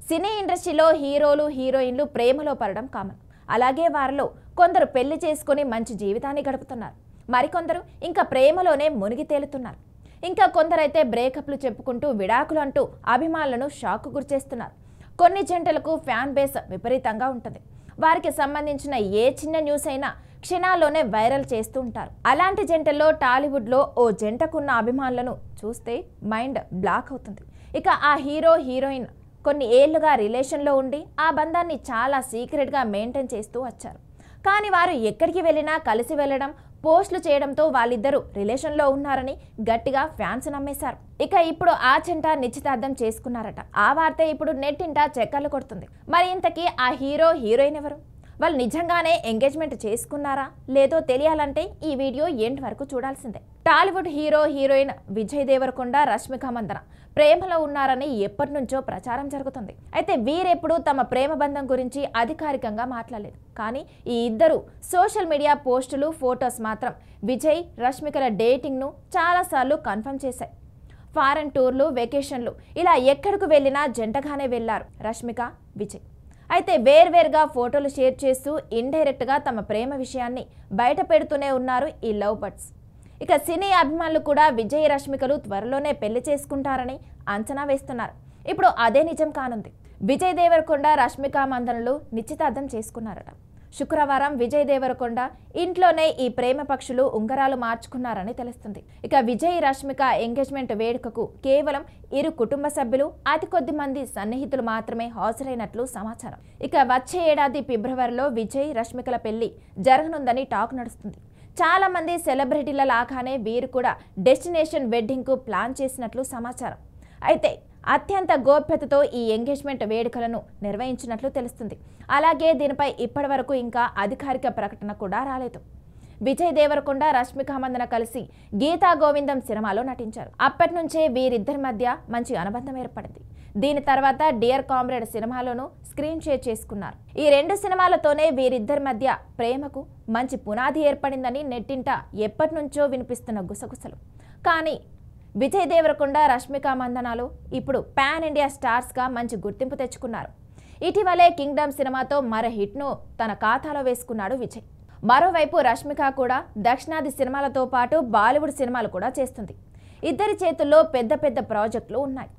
సినీ ఇండస్ట్రీలో హీరోలు హీరోయిన్లు ప్రేమలో పడడం కామన్. అలాగే వారిలో కొందరు పెళ్లి చేసుకుని మంచి జీవితాన్ని గడుపుతున్నారు. మరికొందరు ఇంకా ప్రేమలోనే మునిగి తేలుతున్నారు. ఇంకా కొందరైతే బ్రేకప్లు చెప్పుకుంటూ విడాకులు అంటూ అభిమానులను షాక్ గురిచేస్తున్నారు. కొన్ని జంటలకు ఫ్యాన్ బేస్ విపరీతంగా ఉంటుంది. వారికి సంబంధించిన ఏ చిన్న న్యూస్ అయినా క్షణాల్లోనే వైరల్ చేస్తూ ఉంటారు. అలాంటి జంటల్లో టాలీవుడ్లో ఓ జంటకున్న అభిమానులను చూస్తే మైండ్ బ్లాక్ అవుతుంది. ఇక ఆ హీరో హీరోయిన్ కొన్ని ఏళ్లుగా రిలేషన్లో ఉండి ఆ బంధాన్ని చాలా సీక్రెట్గా మెయింటైన్ చేస్తూ వచ్చారు. కానీ వారు ఎక్కడికి వెళ్ళినా కలిసి వెళ్ళడం, పోస్టులు చేయడంతో వాళ్ళిద్దరూ రిలేషన్లో ఉన్నారని గట్టిగా ఫ్యాన్స్ నమ్మేశారు. ఇక ఇప్పుడు ఆ జంట నిశ్చితార్థం చేసుకున్నారట. ఆ వార్త ఇప్పుడు నెట్టింట చక్కర్లు కొడుతుంది. మరి ఇంతకీ ఆ హీరో హీరోయిన్ ఎవరు? వాళ్ళు నిజంగానే ఎంగేజ్మెంట్ చేసుకున్నారా లేదో తెలియాలంటే ఈ వీడియో ఎండ్ వరకు చూడాల్సిందే. టాలీవుడ్ హీరో హీరోయిన్ విజయ్ దేవరకొండ, రష్మిక మందన ప్రేమలో ఉన్నారని ఎప్పటి నుంచో ప్రచారం జరుగుతుంది. అయితే వీరెప్పుడు తమ ప్రేమ బంధం గురించి అధికారికంగా మాట్లాడలేదు. కానీ ఈ ఇద్దరు సోషల్ మీడియా పోస్టులు, ఫొటోస్ మాత్రం విజయ్ రష్మికల డేటింగ్ను చాలాసార్లు కన్ఫర్మ్ చేశాయి. ఫారెన్ టూర్లు, వెకేషన్లు ఇలా ఎక్కడికి వెళ్ళినా జంటగానే వెళ్లారు రష్మిక, విజయ్. అయితే వేర్వేరుగా ఫోటోలు షేర్ చేస్తూ ఇండైరెక్ట్గా తమ ప్రేమ విషయాన్ని బయట పెడుతూనే ఉన్నారు ఈ లవ్ బర్డ్స్. ఇక సినీ అభిమానులు కూడా విజయ్ రష్మికలు త్వరలోనే పెళ్లి చేసుకుంటారని అంచనా వేస్తున్నారు. ఇప్పుడు అదే నిజం కానుంది. విజయ్ దేవరకొండ, రష్మిక మందనలు నిశ్చితార్థం చేసుకున్నారట. శుక్రవారం విజయ్ దేవరకొండ ఇంట్లోనే ఈ ప్రేమ పక్షులు ఉంగరాలు మార్చుకున్నారని తెలుస్తుంది. ఇక విజయ్ రష్మిక ఎంగేజ్మెంట్ వేడుకకు కేవలం ఇరు కుటుంబ సభ్యులు, అతి కొద్ది మంది సన్నిహితులు మాత్రమే హాజరైనట్లు సమాచారం. ఇక వచ్చే ఏడాది ఫిబ్రవరిలో విజయ్ రష్మికల పెళ్లి జరగనుందని టాక్ నడుస్తుంది. చాలా మంది సెలబ్రిటీల లాగానే వీరు కూడా డెస్టినేషన్ వెడ్డింగ్కు ప్లాన్ చేసినట్లు సమాచారం. అయితే అత్యంత గోప్యతతో ఈ ఎంగేజ్మెంట్ వేడుకలను నిర్వహించినట్లు తెలుస్తుంది. అలాగే దీనిపై ఇప్పటి వరకు ఇంకా అధికారిక ప్రకటన కూడా రాలేదు. విజయ్ దేవరకొండ, రష్మిక మందన కలిసి గీతా గోవిందం సినిమాలో నటించారు. అప్పటి నుంచే వీరిద్దరి మధ్య మంచి అనుబంధం ఏర్పడింది. దీని తర్వాత డియర్ కామ్రేడ్ సినిమాలోనూ స్క్రీన్ షేర్ చేసుకున్నారు. ఈ రెండు సినిమాలతోనే వీరిద్దరి మధ్య ప్రేమకు మంచి పునాది ఏర్పడిందని నెట్టింట ఎప్పటి నుంచో వినిపిస్తున్న గుసగుసలు. కానీ విజయ్ దేవరకొండ, రష్మిక మందనాలు ఇప్పుడు పాన్ ఇండియా స్టార్స్గా మంచి గుర్తింపు తెచ్చుకున్నారు. ఇటీవలే కింగ్డమ్ సినిమాతో మరో హిట్ను తన ఖాతాలో వేసుకున్నాడు విజయ్. మరోవైపు రష్మిక కూడా దక్షిణాది సినిమాలతో పాటు బాలీవుడ్ సినిమాలు కూడా చేస్తుంది. ఇద్దరి చేతుల్లో పెద్ద పెద్ద ప్రాజెక్టులు ఉన్నాయి.